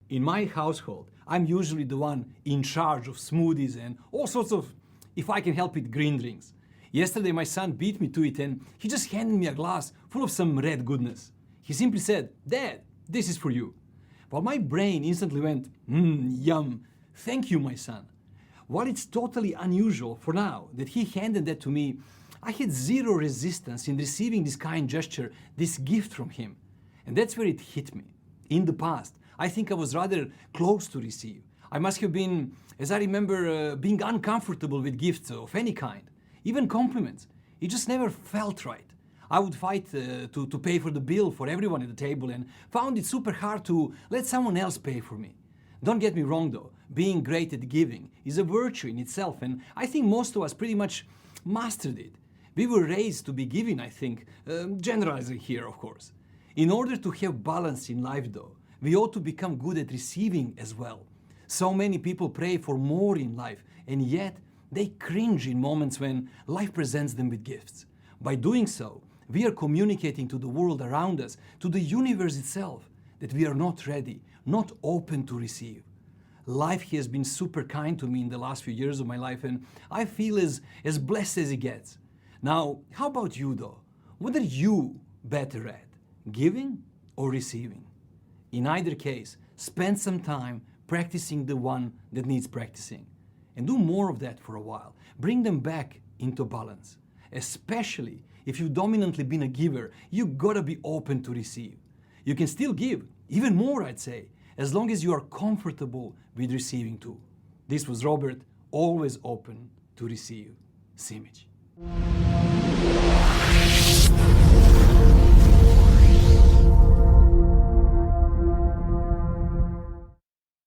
In my household, I'm usually the one in charge of smoothies and all sorts of, if I can help it, green drinks. Yesterday my son beat me to it and he just handed me a glass full of some red goodness. He simply said, "Dad, this is for you." Well, my brain instantly went, yum, thank you, my son. While it's totally unusual for now that he handed that to me, I had zero resistance in receiving this kind gesture, this gift from him. And that's where it hit me. In the past, I think I was rather close to receive. I must have been, as I remember, being uncomfortable with gifts of any kind, even compliments. It just never felt right. I would fight to pay for the bill for everyone at the table and found it super hard to let someone else pay for me. Don't get me wrong though, being great at giving is a virtue in itself, and I think most of us pretty much mastered it. We were raised to be giving, I think, generalizing here of course. In order to have balance in life though, we ought to become good at receiving as well. So many people pray for more in life, and yet they cringe in moments when life presents them with gifts. By doing so, we are communicating to the world around us, to the universe itself, that we are not ready, not open to receive. Life has been super kind to me in the last few years of my life, and I feel as blessed as it gets. Now, how about you though? What are you better at, giving or receiving? In either case, spend some time practicing the one that needs practicing. And do more of that for a while. Bring them back into balance. Especially if you've dominantly been a giver, you gotta be open to receive. You can still give, even more I'd say, as long as you are comfortable with receiving too. This was Robert, always open to receive. Simic.